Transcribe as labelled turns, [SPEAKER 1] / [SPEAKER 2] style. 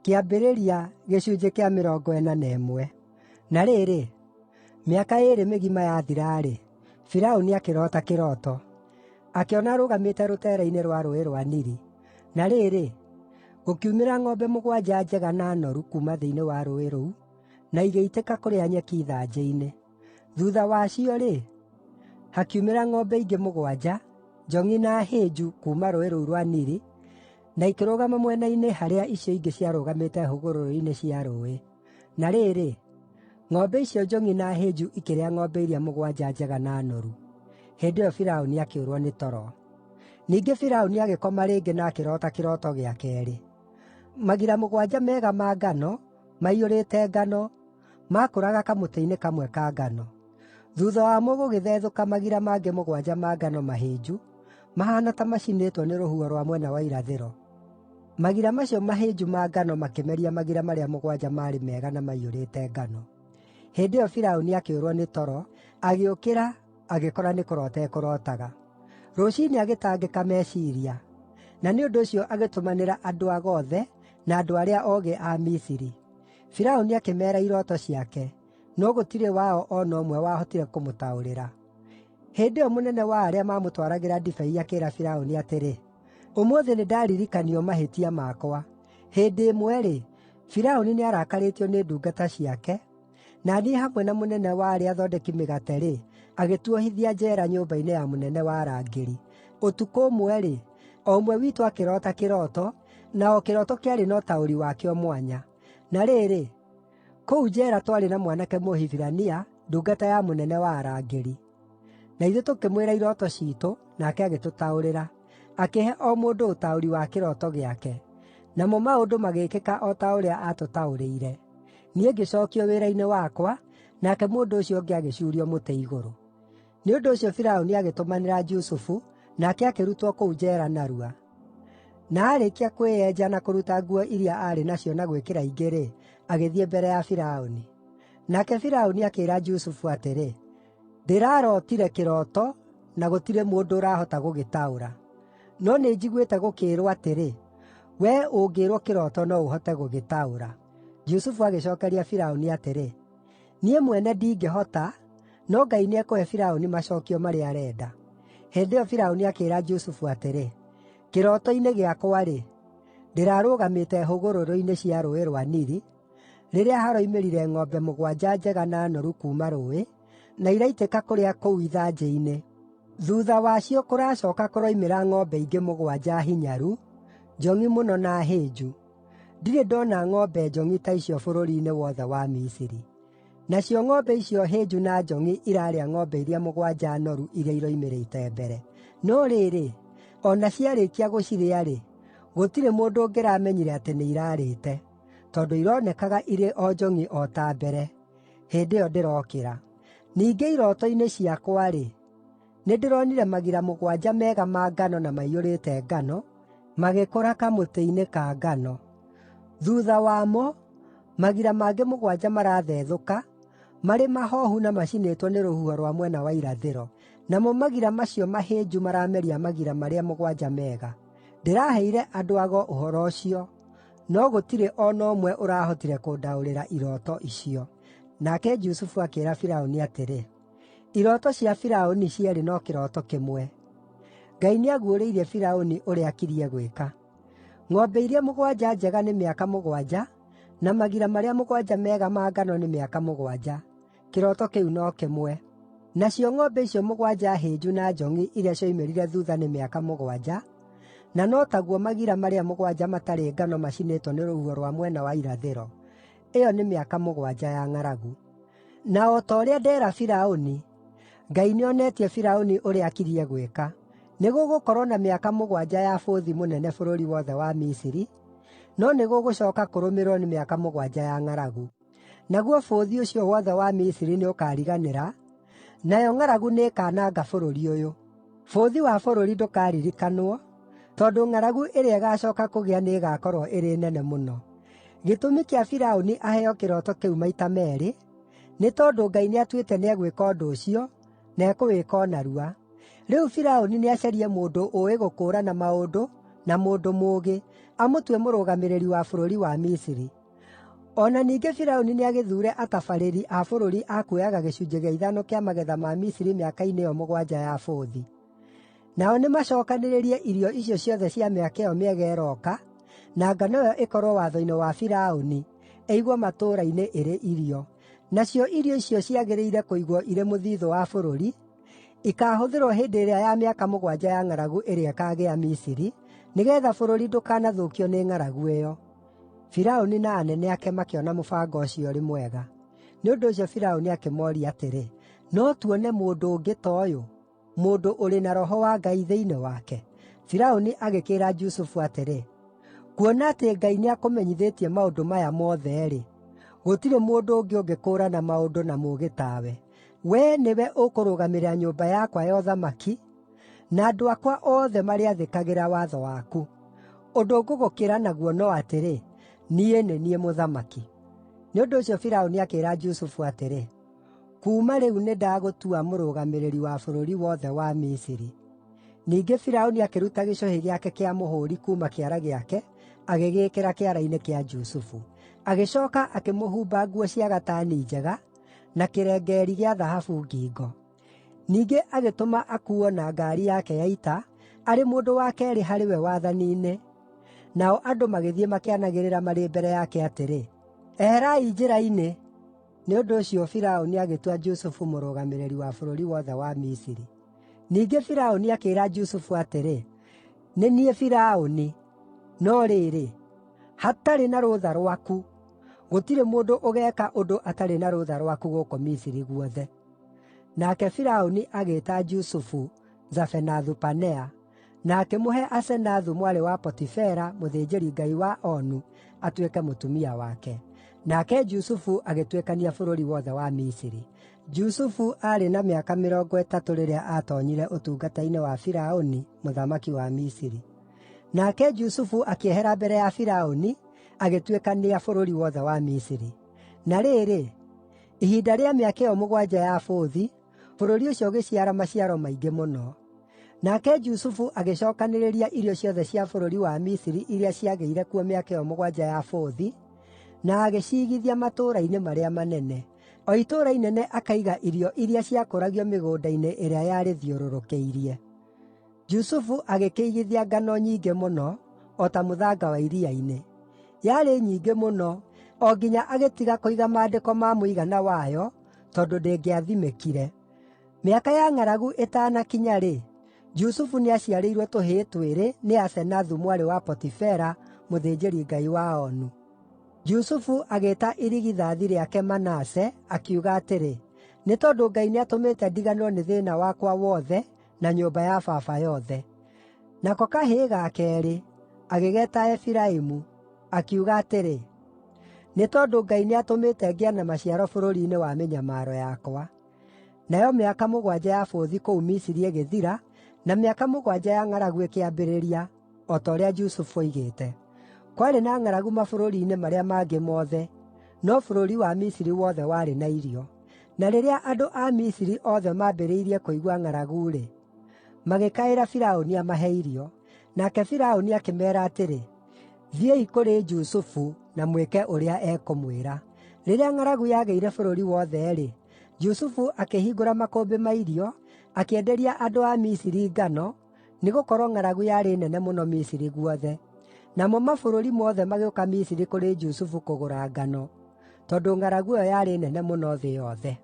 [SPEAKER 1] Kĩambĩrĩria gĩcunjĩ kĩa 41. Na rĩrĩ, mĩaka 2 mĩgima yathira-rĩ, Firaũni akĩroota kĩroto. Akĩona arũgamĩte rũteere-inĩ rwa Rũũĩ rwa Nili. Na rĩrĩ, gũkiumĩra ng'ombe 7 njega na noru kuuma thĩinĩ wa rũũĩ rũu, na igĩitĩka kũrĩa nyeki ithanjĩ-inĩ. Thuutha wacio-rĩ, hakiumĩra ng'ombe ingĩ 7, njong'i na hĩnju kuuma rũũĩ rũu rwa Nili, na ikĩrũgama mwena-inĩ harĩa icio ingĩ ciarũgamĩte hũgũrũrũ-inĩ cia rũũĩ. Na rĩrĩ, ng'ombe icio njong'i na hĩnju ikĩrĩa ng'ombe iria 7 njega na noru. Hĩndĩ ĩyo Firaũni akĩũrwo nĩ toro. Ningĩ Firaũni agĩkoma rĩngĩ na akĩroota kĩroto gĩa keerĩ. Magira 7 mega ma ngano, maiyũrĩte ngano, maakũraga kamũtĩ-inĩ kamwe ka ngano. Thuutha wamo gũgĩthethũka magira mangĩ 7 ma ngano mahĩnju, mahaana ta macinĩtwo nĩ rũhuho rwa mwena wa irathĩro. Magira macio mahĩnju ma ngano makĩmeria magira marĩa 7 maarĩ mega na maiyũrĩte ngano. Hĩndĩ ĩyo Firaũni akĩũrwo nĩ toro, agĩũkĩra, agĩkora nĩ kũroota ekũrotaga. Rũciinĩ agĩtangĩka meciiria, na nĩ ũndũ ũcio agĩtũmanĩra andũ-ago othe na andũ arĩa oogĩ a Misiri. Firaũni akĩmeera irooto ciake, no gũtirĩ wao o na ũmwe wahotire kũmũtaũrĩra. Hĩndĩ ĩyo mũnene wa arĩa maamũtwaragĩra ndibei akĩĩra Firaũni atĩrĩ, "Ũmũthĩ nĩndaririkanio mahĩtia makwa." Hĩndĩ ĩmwe-rĩ, Firaũni nĩarakarĩtio nĩ ndungata ciake, na niĩ hamwe na mũnene wa arĩa athondeki mĩgate-rĩ, agĩtuohithia njeera nyũmba-inĩ ya mũnene wa arangĩri. Ũtukũ ũmwe-rĩ, o ũmwe witũ akĩroota kĩroto, na o kĩroto kĩarĩ na ũtaũri wakĩo mwanya. Na rĩrĩ, kũu njeera twarĩ na mwanake Mũhibirania, ndungata ya mũnene wa arangĩri. Na ithuĩ tũkĩmwĩra irooto ciitũ, nake agĩtũtaũrĩra. Akĩhe o mũndũ ũtaũri wa kĩroto gĩake. Namo maũndũ magĩĩkĩka o ta ũrĩa aatũtaũrĩire. Niĩ ngĩcookio wĩra-inĩ wakwa, nake mũndũ ũcio ũngĩ agĩcuurio mũtĩ igũrũ. Nĩ ũndũ ũcio Firaũni agĩtũmanĩra Jusufu, nake akĩrutwo kũu njeera narua. Na aarĩkia kwĩyenja na kũruta nguo iria aarĩ nacio na gwĩkĩra ingĩ-rĩ, agĩthiĩ mbere ya Firaũni. Nake Firaũni akĩĩra Jusufu atĩrĩ, "Ndĩrarootire kĩroto, na gũtirĩ mũndũ ũrahota gũgĩtaũra. No nĩnjiguĩte gũkĩĩrwo atĩrĩ, wee ũngĩĩrwo kĩroto no ũhote gũgĩtaũra." Jusufu agĩcookeria Firaũni atĩrĩ, "Niĩ mwene ndingĩhota, no Ngai nĩekũhe Firaũni macookio marĩa arenda." Hĩndĩ ĩyo Firaũni akĩĩra Jusufu atĩrĩ, "Kĩroto-inĩ gĩakwa-rĩ, ndĩrarũgamĩte hũgũrũrũ-inĩ cia Rũũĩ rwa Nili, rĩrĩa haroimĩrire ng'ombe 7 njega na noru kuuma rũũĩ, na iraitĩka kũrĩa kũu ithanjĩ-inĩ. Thuutha wacio kũracooka kũroimĩra ng'ombe ingĩ 7 hinyaru, njong'i mũno na hĩnju. Ndirĩ ndona ng'ombe njong'i ta icio bũrũri-inĩ wothe wa Misiri. Nacio ng'ombe icio hĩnju na njong'i irarĩa ng'ombe iria 7 noru iria iroimĩrĩte mbere. No rĩrĩ, o na ciarĩkia gũcirĩa-rĩ, gũtirĩ mũndũ ũngĩramenyire atĩ nĩ irarĩte, tondũ ironekaga irĩ o njong'i o ta mbere. Hĩndĩ ĩyo ndĩrokĩra. Ningĩ irooto-inĩ ciakwa-rĩ, nĩndĩronire magira 7 mega ma ngano na maiyũrĩte ngano, magĩkũra kamũtĩ-inĩ ka ngano. Thuutha wamo, magira mangĩ 7 marathethũka, marĩ mahoohu na macinĩtwo nĩ rũhuho rwa mwena wa irathĩro. Namo magira macio mahĩnju marameria magira marĩa 7 mega. Ndĩraheire andũ-ago ũhoro ũcio, no gũtirĩ o na ũmwe ũrahotire kũndaũrĩra irooto icio." Nake Jusufu akĩĩra Firaũni atĩrĩ, "Irooto cia Firaũni cierĩ no kĩroto kĩmwe." Ngai nĩaguũrĩirie Firaũni ũrĩa akiriĩ gwĩka. Ng'ombe iria 7 njega nĩ mĩaka 7, na magira marĩa 7 mega ma ngano nĩ mĩaka 7. Kĩroto kĩu no kĩmwe. Nacio ng'ombe icio 7 hĩnju na njong'i iria cioimĩrire thuutha nĩ mĩaka 7, na no taguo magira marĩa 7 matarĩ ngano macinĩtwo nĩ rũhuho rwa mwena wa irathĩro. Ĩyo nĩ mĩaka 7 ya ng'aragu. Na o ta ũrĩa ndeera Firaũni, Ngai nĩonetie Firaũni ũrĩa akiriĩ gwĩka. Nĩgũgũkorwo na mĩaka 7 ya bũthi mũnene bũrũri wothe wa Misiri, no nĩgũgũcooka kũrũmĩrĩrwo nĩ mĩaka 7 ya ng'aragu. Naguo bũthi ũcio wothe wa Misiri nĩũkariganĩra, nayo ng'aragu nĩĩkananga bũrũri ũyũ. Bũthi wa bũrũri ndũkaririkanwo, tondũ ng'aragu ĩrĩa ĩgacooka kũgĩa nĩĩgakorwo ĩrĩ nene mũno. Gĩtũmi kĩa Firaũni aheo kĩroto kĩu maita meerĩ, nĩ tondũ Ngai nĩatuĩte nĩegwĩka ũndũ ũcio, na ekũwĩka o narua. Rĩu Firaũni nĩacarie mũndũ ũũĩ gũkũũrana maũndũ na mũndũ mũũgĩ, amũtue mũrũgamĩrĩri wa bũrũri wa Misiri. O na ningĩ Firaũni nĩagĩthuure atabarĩri a bũrũri a kuoyaga gĩcunjĩ gĩa ithano kĩa magetha ma Misiri mĩaka-inĩ ĩyo mũgwanja ya bũthi. Nao nĩmacookanĩrĩrie irio icio ciothe cia mĩaka ĩyo mĩega ĩrooka, na ngano ĩyo ĩkorwo watho-inĩ wa Firaũni, ĩigwo matũũra-inĩ ĩrĩ irio. Nacio irio icio ciagĩrĩire kũigwo irĩ mũthiithũ wa bũrũri, ikaahũthĩrwo hĩndĩ ĩrĩa ya mĩaka mũgwanja ya ng'aragu ĩrĩa ĩkaagĩa Misiri, nĩgeetha bũrũri ndũkanathũkio nĩ ng'aragu ĩyo. Firaũni na anene ake makĩona mũbango ũcio ũrĩ mwega. Nĩ ũndũ ũcio Firaũni akĩmooria atĩrĩ, no tuone mũndũ ũngĩ ta ũyũ, mũndũ ũrĩ na roho wa Ngai thĩinĩ wake? Firaũni agĩkĩĩra Jusufu atĩrĩ, kuona atĩ Ngai nĩakũmenyithĩtie maũndũ maya mothe-rĩ, gũtirĩ mũndũ ũngĩ ũngĩkũũrana maũndũ na mũũgĩ tawe. Wee nĩwe ũkũrũgamĩrĩra nyũmba yakwa ya ũthamaki, na andũ akwa othe marĩathĩkagĩra watho waku. Ũndũ ngũgũkĩra naguo no atĩrĩ, niĩ nĩ niĩ mũthamaki. Nĩ ũndũ ũcio Firaũni akĩĩra Jusufu atĩrĩ, kuuma rĩu nĩndagũtua mũrũgamĩrĩri wa bũrũri wothe wa Misiri. Ningĩ Firaũni akĩruta gĩcũhĩ gĩake kĩa mũhũũri kuuma kĩara gĩake, agĩgĩĩkĩra kĩara-inĩ kĩa Jusufu. Agĩcooka akĩmũhumba nguo cia gatani njega, na kĩrengeeri gĩa thahabu ngingo. Ningĩ agĩtũma akuuo na ngaari yake ya ita, arĩ mũndũ wa keerĩ harĩ we wathani-inĩ. Nao andũ magĩthiĩ makĩanagĩrĩra marĩ mbere yake atĩrĩ, eherai njĩra-inĩ. Nĩ ũndũ ũcio Firaũni agĩtua Jusufu mũrũgamĩrĩri wa bũrũri wothe wa Misiri. Ningĩ Firaũni akĩĩra Jusufu atĩrĩ, nĩ niĩ Firaũni, no rĩrĩ, hatarĩ na rũtha rwaku, gũtirĩ mũndũ ũgeeka ũndũ atarĩ na rũtha rwaku gũkũ Misiri guothe. Nake Firaũni agĩĩta Jusufu Zafenathu-Panea, na akĩmũhe Asenathu mwarĩ wa Potifera, mũthĩnjĩri-ngai wa Onu, atuĩke mũtumia wake. Nake Jusufu agĩtuĩkania bũrũri wothe wa Misiri. Jusufu aarĩ na mĩaka 30 rĩrĩa aatoonyire ũtungata-inĩ wa Firaũni, mũthamaki wa Misiri. Nake Jusufu akĩehera mbere ya Firaũni, agĩtuĩkania bũrũri wothe wa Misiri. Na rĩrĩ, ihinda rĩa mĩaka ĩyo mũgwanja ya bũthi, bũrũri ũcio ũgĩciara maciaro maingĩ mũno. Nake Jusufu agĩcookanĩrĩria irio ciothe cia bũrũri wa Misiri iria ciagĩire kuo mĩaka ĩyo mũgwanja ya bũthi, na agĩciigithia matũũra-inĩ marĩa manene. O itũũra inene akaiga irio iria ciakũragio mĩgũnda-inĩ ĩrĩa yarĩthiũrũrũkĩirie. Jusufu agĩkĩigithia ngano nyingĩ mũno, o ta mũthanga wa iria-inĩ. Yarĩ nyingĩ mũno, o nginya agĩtiga kũiga maandĩko ma mũigana wayo, tondũ ndĩngĩathimĩkire. Mĩaka ya ng'aragu ĩtanakinya-rĩ, Jusufu nĩaciarĩirwo tũhĩĩ twĩrĩ nĩ Asenathu mwarĩ wa Potifera, mũthĩnjĩri-ngai wa Onu. Jusufu agĩĩta irigithathi rĩake Manase, akiuga atĩrĩ, nĩ tondũ Ngai nĩatũmĩte ndiganĩrwo nĩ thĩĩna wakwa wothe na nyũmba ya baba yothe. Nako kahĩĩ ga keerĩ agĩgeeta Efiraimu, akiuga atĩrĩ, nĩ tondũ Ngai nĩatũmĩte ngĩe na maciaro bũrũri-inĩ wa mĩnyamaro yakwa. Nayo mĩaka mũgwanja ya bũthi kũu Misiri ĩgĩthira, na mĩaka mũgwanja ya ng'aragu ĩkĩambĩrĩria, o ta ũrĩa Jusufu oigĩte. Kwarĩ na ng'aragu mabũrũri-inĩ marĩa mangĩ mothe, no bũrũri wa Misiri wothe warĩ na irio. Na rĩrĩa andũ a Misiri othe maambĩrĩirie kũigua ng'aragu-rĩ, magĩkaĩra Firaũni amahe irio. Nake Firaũni akĩmeera atĩrĩ, thiĩi kũrĩ Jusufu na mwĩke ũrĩa ekũmwĩra. Rĩrĩa ng'aragu yagĩire bũrũri wothe-rĩ, Jusufu akĩhingũra makũmbĩ ma irio, akĩenderia andũ a Misiri ngano, nĩgũkorwo ng'aragu yarĩ nene mũno Misiri guothe. Namo mabũrũri mothe magĩũka Misiri kũrĩ Jusufu kũgũra ngano, tondũ ng'aragu ĩyo yarĩ nene mũno thĩ yothe.